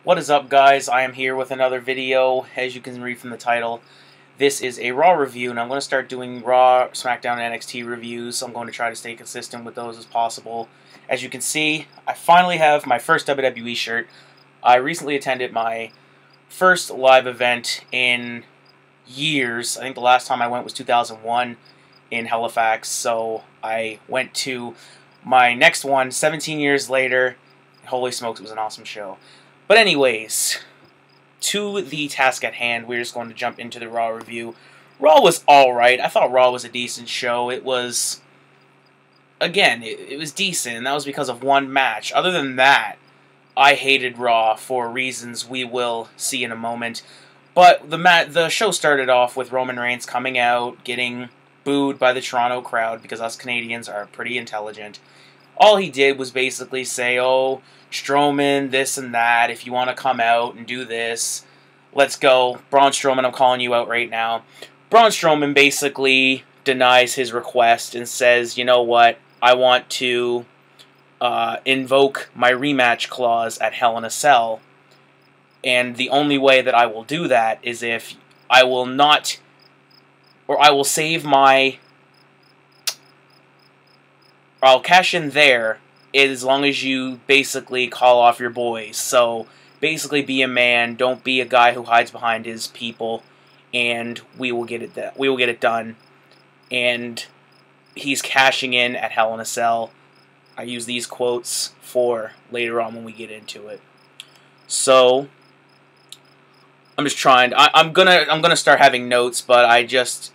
What is up, guys? I am here with another video. As you can read from the title, this is a Raw review, and I'm going to start doing Raw, SmackDown, and NXT reviews. I'm going to try to stay consistent with those as possible. As you can see, I finally have my first WWE shirt. I recently attended my first live event in years. I think the last time I went was 2001 in Halifax, so I went to my next one 17 years later. Holy smokes, it was an awesome show. But anyways, to the task at hand, we're just going to jump into the Raw review. Raw was alright. I thought Raw was a decent show. It was, again, it was decent, and that was because of one match. Other than that, I hated Raw for reasons we will see in a moment. But the show started off with Roman Reigns coming out, getting booed by the Toronto crowd, because us Canadians are pretty intelligent. All he did was basically say, oh, Strowman, this and that, if you want to come out and do this, let's go. Braun Strowman, I'm calling you out right now. Braun Strowman basically denies his request and says, you know what, I want to invoke my rematch clause at Hell in a Cell, and the only way that I will do that is if I will not, or I will save my, I'll cash in there as long as you basically call off your boys. So basically be a man, don't be a guy who hides behind his people, and we will get it done. And he's cashing in at Hell in a Cell. I use these quotes for later on when we get into it. So I'm just trying. I'm gonna start having notes, but I just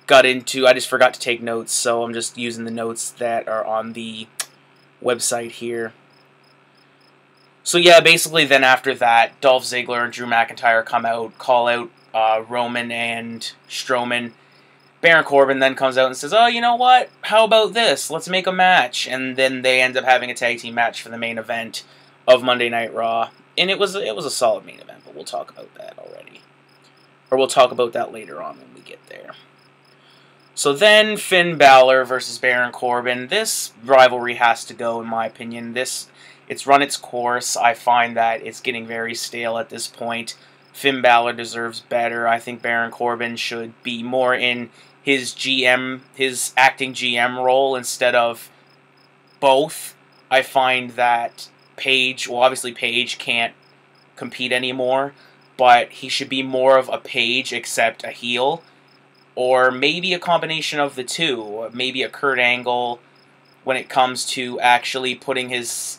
forgot to take notes, so I'm just using the notes that are on the website here. So yeah, basically then after that, Dolph Ziggler and Drew McIntyre come out, call out Roman and Strowman. Baron Corbin then comes out and says, oh, you know what? How about this? Let's make a match. And then they end up having a tag team match for the main event of Monday Night Raw. And it was a solid main event, but we'll talk about that already. Or we'll talk about that later on when we get there. So then, Finn Balor versus Baron Corbin. This rivalry has to go, in my opinion. It's run its course. I find that it's getting very stale at this point. Finn Balor deserves better. I think Baron Corbin should be more in his acting GM role instead of both. I find that Paige, well, obviously Paige can't compete anymore, but he should be more of a Paige except a heel. Or maybe a combination of the two. Maybe a Kurt Angle when it comes to actually putting his...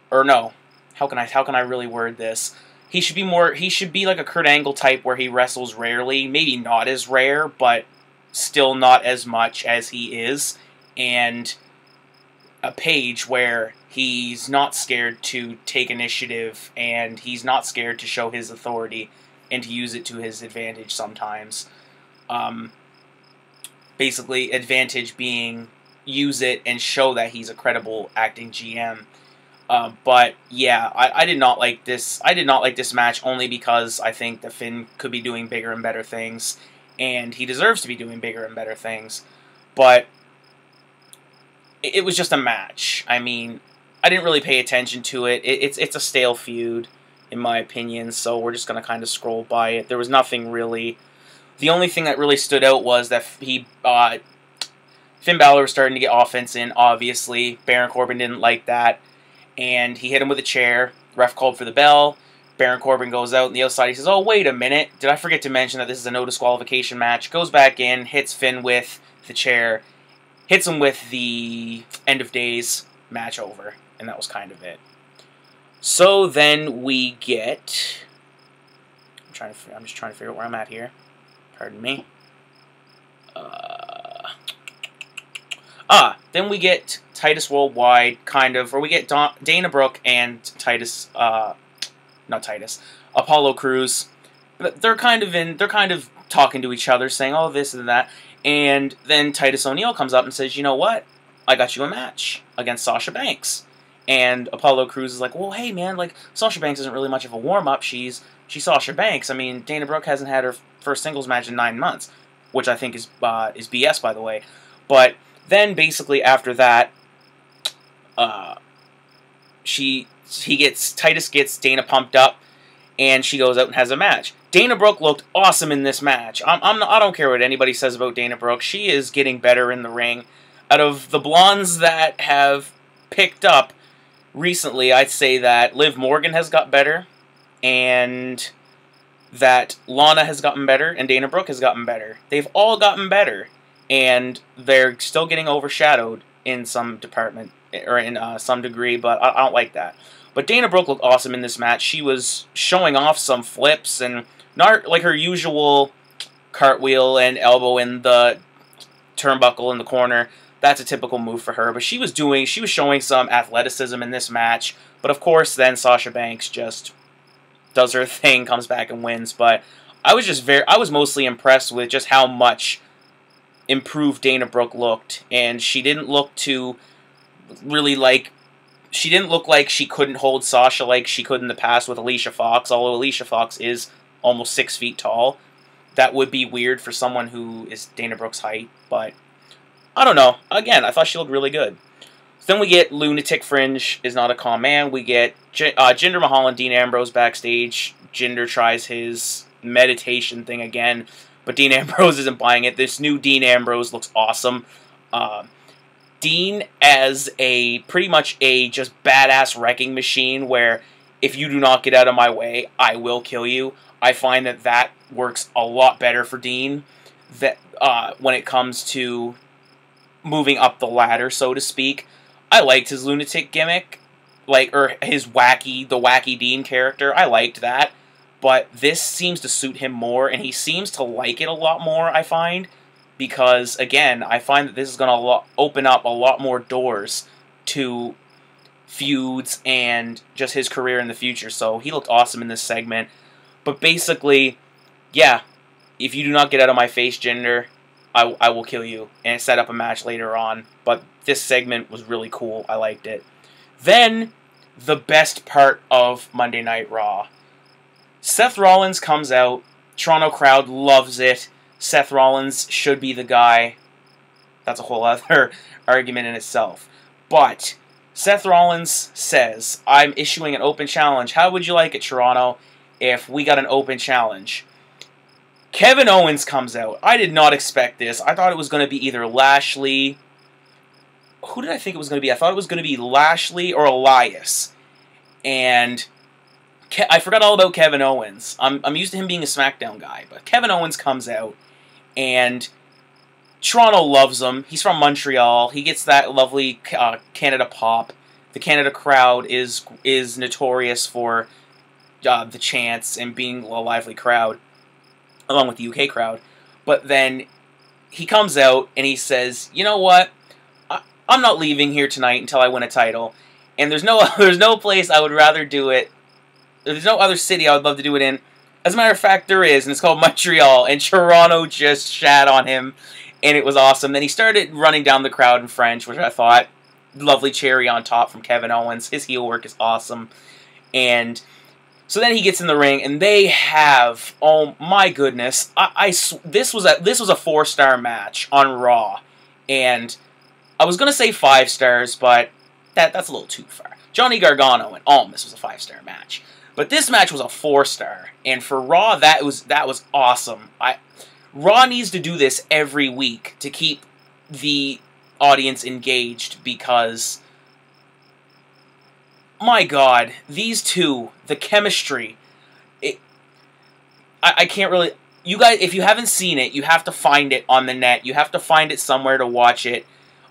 Or no. How can I really word this? He should be like a Kurt Angle type where he wrestles rarely. Maybe not as rare, but still not as much as he is. And a Page where he's not scared to take initiative and he's not scared to show his authority and to use it to his advantage sometimes. Basically, advantage being use it and show that he's a credible acting GM. But yeah, I did not like this. I did not like this match only because I think that Finn could be doing bigger and better things, and he deserves to be doing bigger and better things. But it was just a match. I mean, I didn't really pay attention to it. It's a stale feud, in my opinion. So we're just gonna kind of scroll by it. There was nothing really. The only thing that really stood out was that Finn Balor was starting to get offense in, obviously. Baron Corbin didn't like that, and he hit him with a chair. Ref called for the bell. Baron Corbin goes out on the outside. He says, oh, wait a minute. Did I forget to mention that this is a no disqualification match? Goes back in, hits Finn with the chair, hits him with the End of Days, match over. And that was kind of it. So then we get... I'm just trying to figure out where I'm at here. Pardon me. Then we get Titus Worldwide, kind of, or we get Dana Brooke and Titus, Apollo Crews. But they're kind of talking to each other, saying, oh, this and that. And then Titus O'Neil comes up and says, you know what? I got you a match against Sasha Banks. And Apollo Crews is like, well, hey, man, like, Sasha Banks isn't really much of a warm-up. She's Sasha Banks. I mean, Dana Brooke hasn't had her first singles match in 9 months, which I think is BS, by the way. But then, basically, after that, Titus gets Dana pumped up, and she goes out and has a match. Dana Brooke looked awesome in this match. I don't care what anybody says about Dana Brooke. She is getting better in the ring. Out of the blondes that have picked up recently, I'd say that Liv Morgan has got better, and that Lana has gotten better, and Dana Brooke has gotten better. They've all gotten better, and they're still getting overshadowed in some department, or in some degree, but I don't like that. But Dana Brooke looked awesome in this match. She was showing off some flips, and not like her usual cartwheel and elbow in the turnbuckle in the corner. That's a typical move for her, but she was showing some athleticism in this match. But of course, then Sasha Banks just does her thing, comes back and wins. But I was mostly impressed with just how much improved Dana Brooke looked, and she didn't look like she couldn't hold Sasha like she could in the past with Alicia Fox, although Alicia Fox is almost 6 feet tall. That would be weird for someone who is Dana Brooke's height, but I don't know. Again, I thought she looked really good. Then we get Lunatic Fringe is not a calm man. We get Jinder Mahal and Dean Ambrose backstage. Jinder tries his meditation thing again, but Dean Ambrose isn't buying it. This new Dean Ambrose looks awesome. Dean as pretty much a just badass wrecking machine where if you do not get out of my way, I will kill you. I find that works a lot better for Dean when it comes to moving up the ladder, so to speak. I liked his lunatic gimmick, or his wacky Dean character. I liked that, but this seems to suit him more, and he seems to like it a lot more, I find, because, again, I find that this is going to open up a lot more doors to feuds and just his career in the future, so he looked awesome in this segment. But basically, yeah, if you do not get out of my face, Jinder, I will kill you, and it set up a match later on, but this segment was really cool. I liked it. Then, the best part of Monday Night Raw. Seth Rollins comes out. Toronto crowd loves it. Seth Rollins should be the guy. That's a whole other argument in itself. But Seth Rollins says, I'm issuing an open challenge. How would you like it, Toronto, if we got an open challenge? Kevin Owens comes out. I did not expect this. I thought it was going to be either Lashley. Who did I think it was going to be? I thought it was going to be Lashley or Elias. And I forgot all about Kevin Owens. I'm used to him being a SmackDown guy. But Kevin Owens comes out. And Toronto loves him. He's from Montreal. He gets that lovely Canada pop. The Canada crowd is notorious for the chants and being a lively crowd, along with the UK crowd. But then he comes out and he says, you know what? I'm not leaving here tonight until I win a title. And there's no place I would rather do it. There's no other city I would love to do it in. As a matter of fact, there is, and it's called Montreal. And Toronto just shat on him, and it was awesome. Then he started running down the crowd in French, which I thought, lovely cherry on top from Kevin Owens. His heel work is awesome. And so then he gets in the ring, and they have, oh my goodness, this was a 4-star match on Raw, and I was gonna say 5 stars, but that's a little too far. Johnny Gargano and Almas was a 5-star match, but this match was a 4-star, and for Raw that was awesome. Raw needs to do this every week to keep the audience engaged because, my God, these two, the chemistry, I can't really, you guys, if you haven't seen it, you have to find it on the net, you have to find it somewhere to watch it.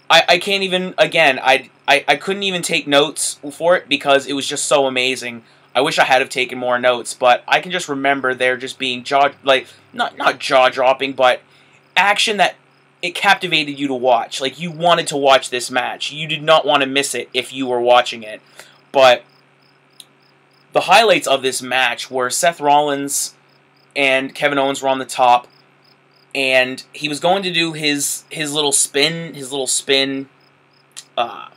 I can't even, again, I couldn't even take notes for it because it was just so amazing. I wish I had have taken more notes, but I can just remember there just being not jaw-dropping, but action that it captivated you to watch. Like, you wanted to watch this match. You did not want to miss it if you were watching it. But the highlights of this match were Seth Rollins and Kevin Owens were on the top, and he was going to do his little spin. I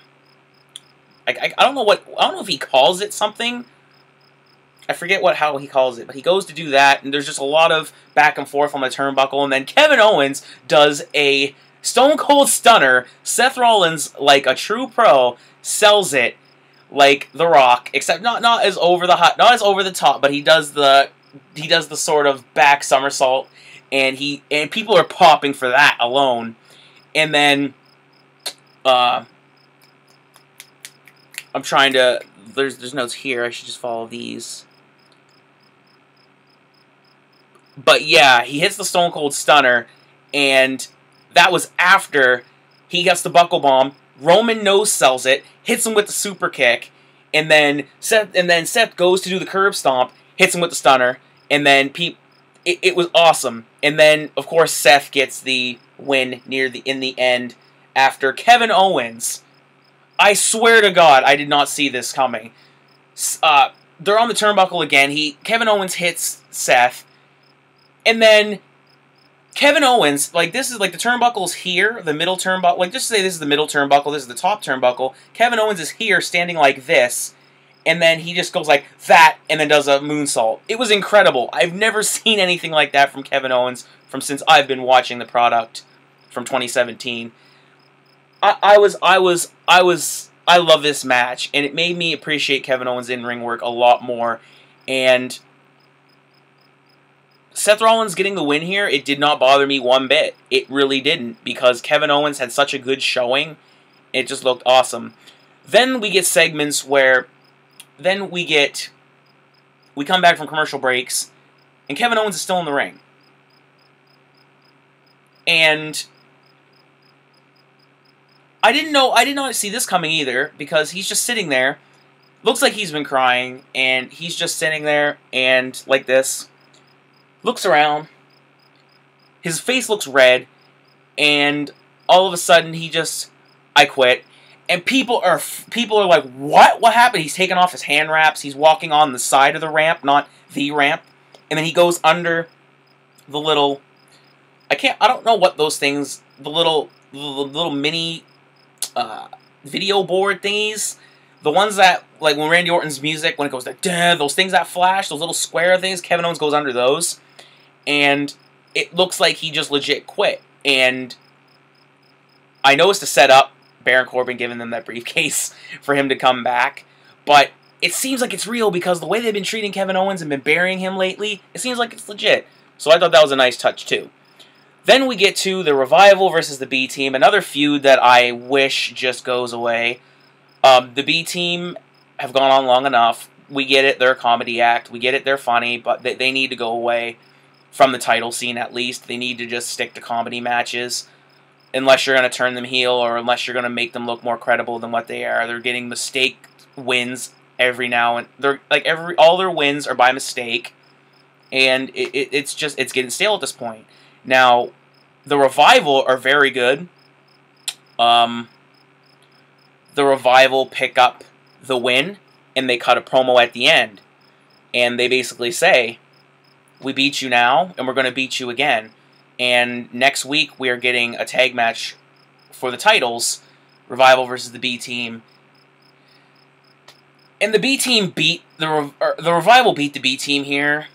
don't know if he calls it something. I forget how he calls it, but he goes to do that, and there's just a lot of back and forth on the turnbuckle, and then Kevin Owens does a Stone Cold Stunner. Seth Rollins, like a true pro, sells it like The Rock, except not as over the top, but he does the sort of back somersault, and people are popping for that alone. And then I'm trying to there's notes here. I should just follow these. But yeah, he hits the Stone Cold Stunner, and that was after he gets the buckle bomb. Roman no-sells it, hits him with the super kick, and then Seth goes to do the curb stomp, hits him with the stunner, and then it was awesome. And then of course Seth gets the win in the end after Kevin Owens. I swear to God, I did not see this coming. They're on the turnbuckle again. Kevin Owens hits Seth. And then Kevin Owens, like, this is, like, the turnbuckle's here, the middle turnbuckle. Like, just say this is the middle turnbuckle, this is the top turnbuckle. Kevin Owens is here, standing like this. And then he just goes like that, and then does a moonsault. It was incredible. I've never seen anything like that from Kevin Owens since I've been watching the product from 2017. I love this match, and it made me appreciate Kevin Owens' in-ring work a lot more. And Seth Rollins getting the win here, it did not bother me one bit. It really didn't, because Kevin Owens had such a good showing. It just looked awesome. Then we get segments where, we come back from commercial breaks, and Kevin Owens is still in the ring. And I did not see this coming either, because he's just sitting there. Looks like he's been crying, and he's just sitting there, and like this. Looks around, his face looks red, and all of a sudden I quit, and people are like, what? What happened? He's taking off his hand wraps, he's walking on the side of the ramp, not the ramp, and then he goes under the little, I don't know what those things, the little mini video board thingies, the ones that, like when Randy Orton's music, when it goes like, those things that flash, those little square things, Kevin Owens goes under those. And it looks like he just legit quit. And I know it's to set up Baron Corbin giving them that briefcase for him to come back. But it seems like it's real because the way they've been treating Kevin Owens and been burying him lately, it seems like it's legit. So I thought that was a nice touch too. Then we get to the Revival versus the B Team, another feud that I wish just goes away. The B Team have gone on long enough. We get it, they're a comedy act. We get it, they're funny, but they need to go away. From the title scene, at least. They need to just stick to comedy matches. Unless you're going to turn them heel, or unless you're going to make them look more credible than what they are. They're getting mistake wins every now and... all their wins are by mistake. And it's getting stale at this point. Now, the Revival are very good. The Revival pick up the win, and they cut a promo at the end. And they basically say, we beat you now, and we're going to beat you again. And next week, we are getting a tag match for the titles, Revival versus the B Team. And the B Team beat the Revival beat the B Team here.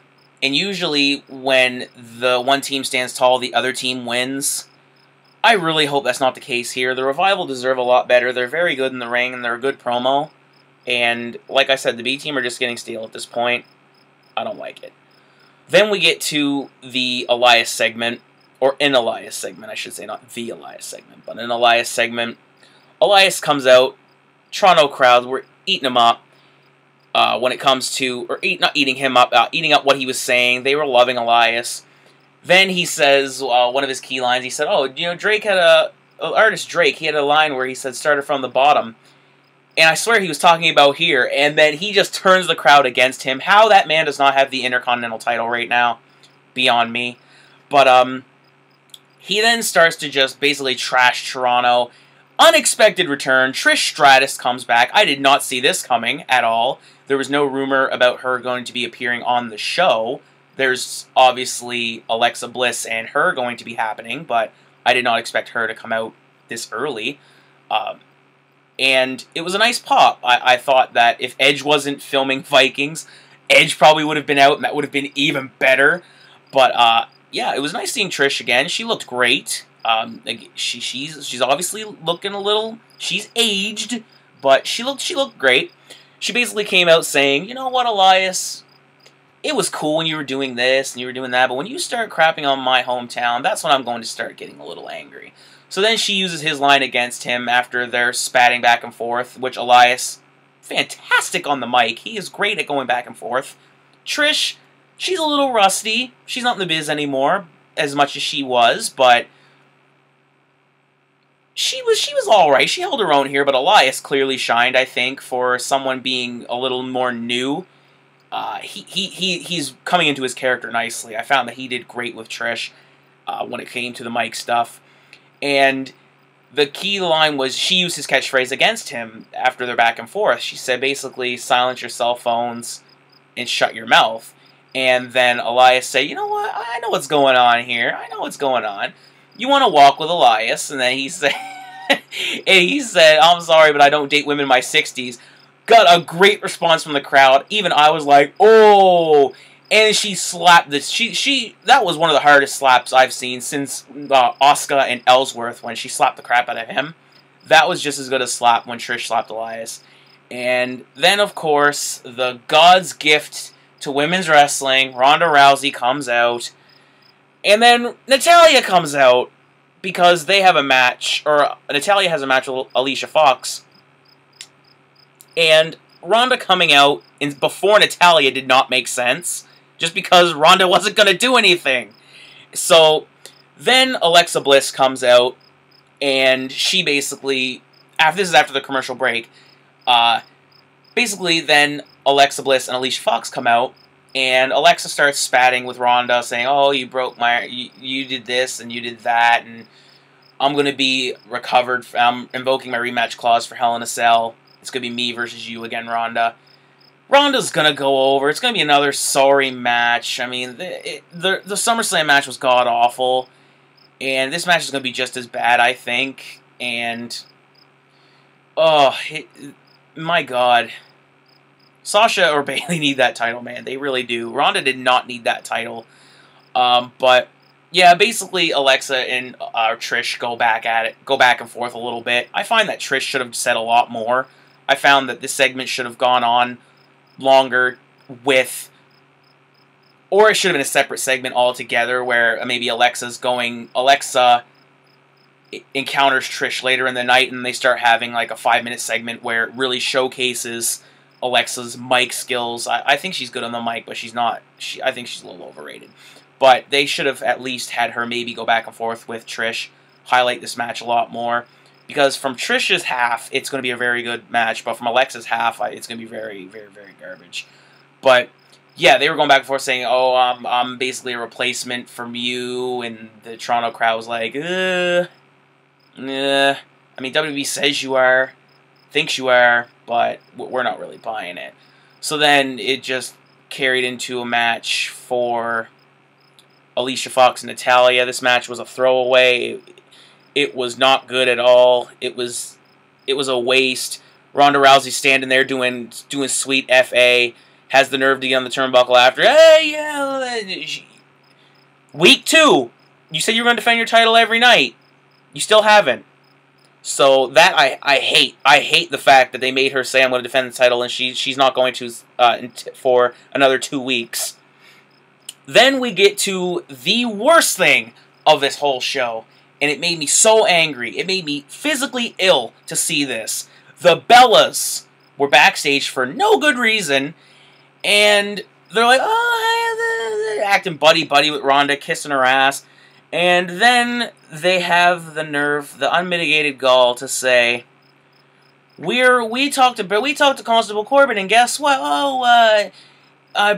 And usually, when the one team stands tall, the other team wins. I really hope that's not the case here. The Revival deserve a lot better. They're very good in the ring, and they're a good promo. And like I said, the B Team are just getting stale at this point. I don't like it. Then we get to the Elias segment, or an Elias segment, I should say, not the Elias segment, but an Elias segment. Elias comes out, Toronto crowd, we're eating him up when it comes to, not eating him up, eating up what he was saying. They were loving Elias. Then he says, one of his key lines, he said, Drake had artist Drake, he had a line where he said, started from the bottom. And I swear he was talking about here, and then he just turns the crowd against him. How that man does not have the Intercontinental title right now, beyond me. But he then starts to just basically trash Toronto. Unexpected return. Trish Stratus comes back. I did not see this coming at all. There was no rumor about her going to be appearing on the show. There's obviously Alexa Bliss and her going to be happening, but I did not expect her to come out this early. And it was a nice pop. I thought that if Edge wasn't filming Vikings, Edge probably would have been out, and that would have been even better. But, yeah, it was nice seeing Trish again. She looked great. She's obviously looking a little... She's aged, but she looked great. she basically came out saying, you know what, Elias, it was cool when you were doing this and you were doing that, but when you start crapping on my hometown, that's when I'm going to start getting a little angry. So then she uses his line against him after they're spatting back and forth, which Elias, fantastic on the mic. He is great at going back and forth. Trish, she's a little rusty. She's not in the biz anymore as much as she was, but she was all right. She held her own here, but Elias clearly shined, I think, for someone being a little more new. He's coming into his character nicely. I found that he did great with Trish when it came to the mic stuff. And the key line was she used his catchphrase against him after their back and forth. She said basically, silence your cell phones and shut your mouth. And then Elias said, you know what? I know what's going on here. I know what's going on. You want to walk with Elias? And then he said, I'm sorry, but I don't date women in my 60s. Got a great response from the crowd. Even I was like, oh. And she slapped this. That was one of the hardest slaps I've seen since Asuka and Ellsworth when she slapped the crap out of him. That was just as good a slap when Trish slapped Elias. And then, of course, the God's gift to women's wrestling, Ronda Rousey comes out. And then Natalya comes out because they have a match, or Natalya has a match with Alicia Fox. And Ronda coming out before Natalya did not make sense, just because Ronda wasn't going to do anything. So then Alexa Bliss comes out, and she basically, this is after the commercial break, basically then Alexa Bliss and Alicia Fox come out, and Alexa starts spatting with Ronda, saying, oh, you broke you did this and you did that, and I'm going to be recovered, I'm invoking my rematch clause for Hell in a Cell. It's going to be me versus you again, Ronda. Ronda's going to go over. It's going to be another sorry match. I mean, the SummerSlam match was god-awful. And this match is going to be just as bad, I think. And, my God. Sasha or Bayley need that title, man. They really do. Ronda did not need that title. But, yeah, basically Alexa and Trish go back and forth a little bit. I find that Trish should have said a lot more. I found that this segment should have gone on longer or it should have been a separate segment altogether where maybe Alexa encounters Trish later in the night and they start having like a 5-minute segment where it really showcases Alexa's mic skills. I think she's good on the mic, but she's not. I think she's a little overrated. But they should have at least had her maybe go back and forth with Trish, highlight this match a lot more. Because from Trish's half, it's going to be a very good match, but from Alexa's half, it's going to be very, very, very garbage. But, yeah, they were going back and forth saying, oh, I'm basically a replacement from you, and the Toronto crowd was like, I mean, WWE says you are, thinks you are, but we're not really buying it. So then it just carried into a match for Alicia Fox and Natalya. This match was a throwaway. It was not good at all. It was a waste. Ronda Rousey standing there doing sweet FA, has the nerve to get on the turnbuckle after. Hey, yeah. Week 2, you said you were going to defend your title every night. You still haven't. So that I hate. I hate the fact that they made her say I'm going to defend the title and she's not going to for another 2 weeks. Then we get to the worst thing of this whole show. And it made me so angry. It made me physically ill to see this. The Bellas were backstage for no good reason. And they're like, oh, hey, acting buddy-buddy with Ronda, kissing her ass. And then they have the nerve, the unmitigated gall to say, we talked to Constable Corbin, and guess what? Oh,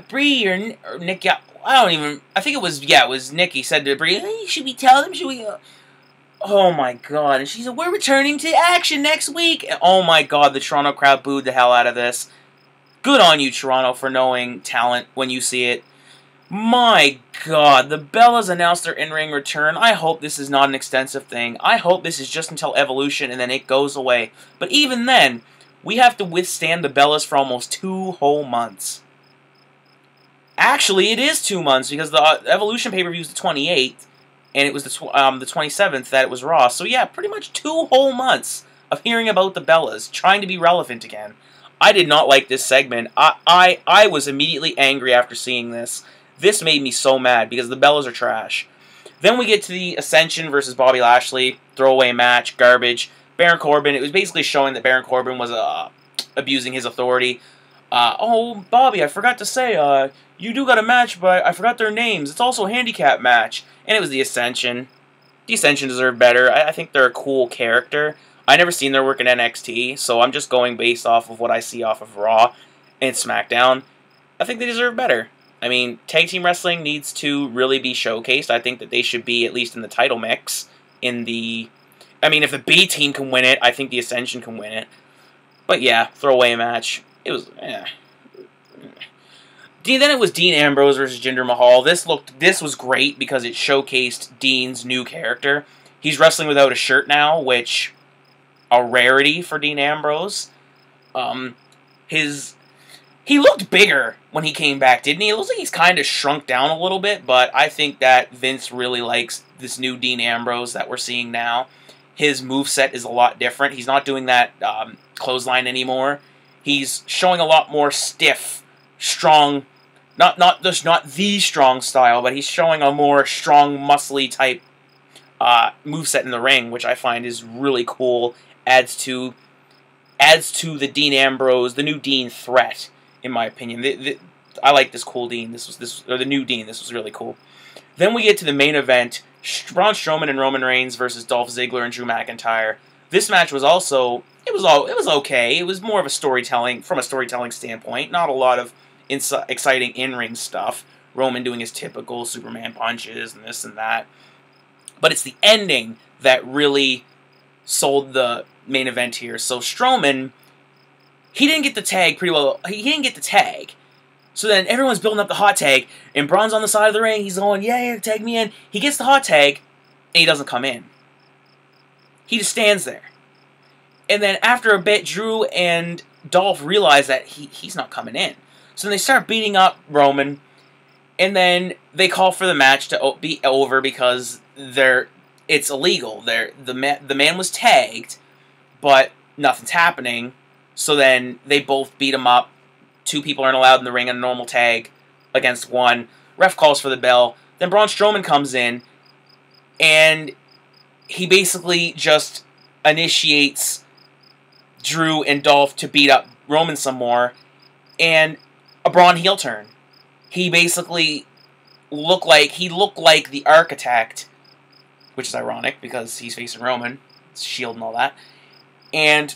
Bree or Nikki, I think it was Nikki said to Bree, hey, should we tell them? Should we... Oh my God. And she said, we're returning to action next week. And oh my God, the Toronto crowd booed the hell out of this. Good on you, Toronto, for knowing talent when you see it. My God, the Bellas announced their in-ring return. I hope this is not an extensive thing. I hope this is just until Evolution and then it goes away. But even then, we have to withstand the Bellas for almost 2 whole months. Actually, it is 2 months because the Evolution pay-per-view is the 28th. And it was the 27th that it was Raw. So yeah, pretty much 2 whole months of hearing about the Bellas, trying to be relevant again. I did not like this segment. I was immediately angry after seeing this. This made me so mad because the Bellas are trash. Then we get to the Ascension versus Bobby Lashley. Throwaway match. Garbage. Baron Corbin. It was basically showing that Baron Corbin was abusing his authority. Oh, Bobby, I forgot to say, you do got a match, but I forgot their names. It's also a handicap match. And it was the Ascension. The Ascension deserve better. I think they're a cool character. I never seen their work in NXT, so I'm just going based off of what I see off of Raw and SmackDown. I think they deserve better. I mean, tag team wrestling needs to really be showcased. I think that they should be at least in the title mix. I mean, if the B team can win it, I think the Ascension can win it. But yeah, throwaway match. It was, Then it was Dean Ambrose versus Jinder Mahal. This was great because it showcased Dean's new character. He's wrestling without a shirt now, which a rarity for Dean Ambrose. He looked bigger when he came back, didn't he? It looks like he's kind of shrunk down a little bit, but I think that Vince really likes this new Dean Ambrose that we're seeing now. His moveset is a lot different. He's not doing that clothesline anymore. He's showing a lot more stiff, strong, not the strong style, but he's showing a more strong, muscly type moveset in the ring, which I find is really cool. Adds to the Dean Ambrose, the new Dean threat, in my opinion. I like this cool Dean. The new Dean. This was really cool. Then we get to the main event: Braun Strowman and Roman Reigns versus Dolph Ziggler and Drew McIntyre. This match was also it was okay. It was more of a storytelling standpoint. Not a lot of exciting in-ring stuff. Roman doing his typical Superman punches and this and that. But it's the ending that really sold the main event here. So Strowman, he didn't get the tag pretty well. He didn't get the tag. So then everyone's building up the hot tag, and Braun's on the side of the ring. He's going, yeah, tag me in. He gets the hot tag, and he doesn't come in. He just stands there. And then after a bit, Drew and Dolph realize that he's not coming in. So then they start beating up Roman, and then they call for the match to be over because it's illegal. The man was tagged, but nothing's happening. So then they both beat him up. 2 people aren't allowed in the ring in a normal tag against 1. Ref calls for the bell. Then Braun Strowman comes in, and he basically just initiates Drew and Dolph to beat up Roman some more, and a Braun heel turn. He basically looked like the Architect, which is ironic because he's facing Roman, Shield and all that, and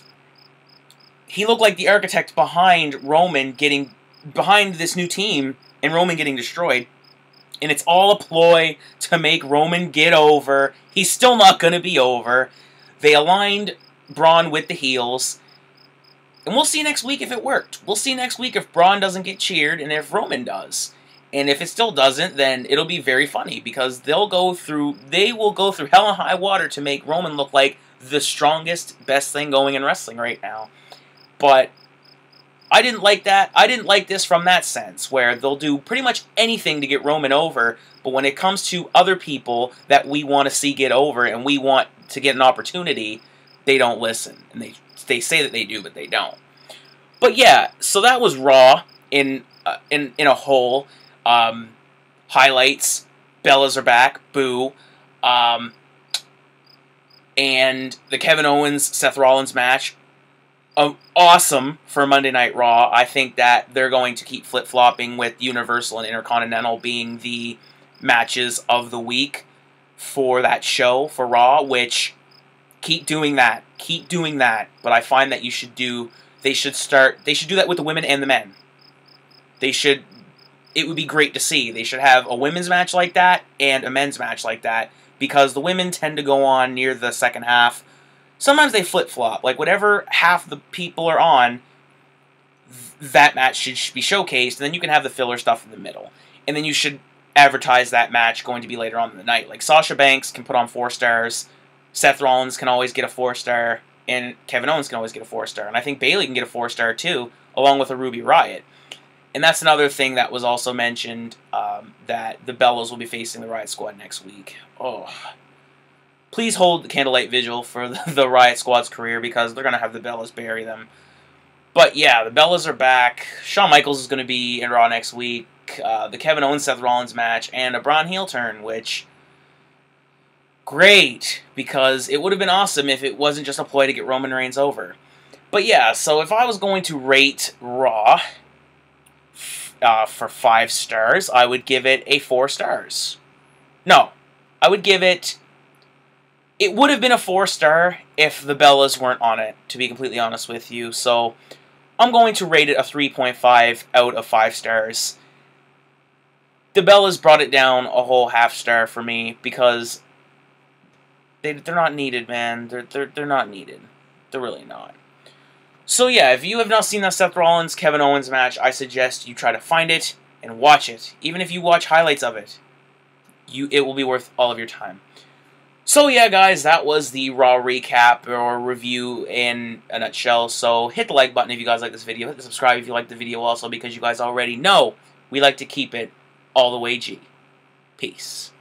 he looked like the Architect behind this new team and Roman getting destroyed. And it's all a ploy to make Roman get over. He's still not going to be over. They aligned Braun with the heels. And we'll see next week if it worked. We'll see next week if Braun doesn't get cheered and if Roman does. And if it still doesn't, then it'll be very funny because they will go through hell and high water to make Roman look like the strongest, best thing going in wrestling right now. But I didn't like that. I didn't like this from that sense, where they'll do pretty much anything to get Roman over, but when it comes to other people that we want to see get over and we want to get an opportunity, they don't listen. And they say that they do, but they don't. But yeah, so that was Raw in a whole. Highlights: Bellas are back. Boo. And the Kevin Owens-Seth Rollins match. Awesome for Monday Night Raw. I think that they're going to keep flip-flopping with Universal and Intercontinental being the matches of the week for that show for Raw, which keep doing that. Keep doing that. But I find that they should do that with the women and the men. It would be great to see. They should have a women's match like that and a men's match like that because the women tend to go on near the second half. Sometimes they flip-flop. Like, whatever half the people are on, that match should be showcased, and then you can have the filler stuff in the middle. And then you should advertise that match going to be later on in the night. Like, Sasha Banks can put on 4 stars, Seth Rollins can always get a 4-star, and Kevin Owens can always get a 4-star. And I think Bayley can get a 4-star, too, along with a Ruby Riott. And that's another thing that was also mentioned, that the Bellas will be facing the Riott Squad next week. Oh, please hold the candlelight vigil for the Riott Squad's career because they're going to have the Bellas bury them. But yeah, the Bellas are back. Shawn Michaels is going to be in Raw next week. The Kevin Owens-Seth Rollins match, and a Braun heel turn, which... great, because it would have been awesome if it wasn't just a ploy to get Roman Reigns over. But yeah, so if I was going to rate Raw for 5 stars, I would give it a 4 stars. No, I would give it... it would have been a 4-star if the Bellas weren't on it, to be completely honest with you. So I'm going to rate it a 3.5 out of 5 stars. The Bellas brought it down a whole half star for me because they're not needed, man. They're not needed. They're really not. So yeah, if you have not seen that Seth Rollins Kevin Owens match, I suggest you try to find it and watch it. Even if you watch highlights of it, it will be worth all of your time. So yeah, guys, that was the Raw recap or review in a nutshell. So hit the like button if you guys like this video. Hit the subscribe if you like the video also, because you guys already know we like to keep it all the way G. Peace.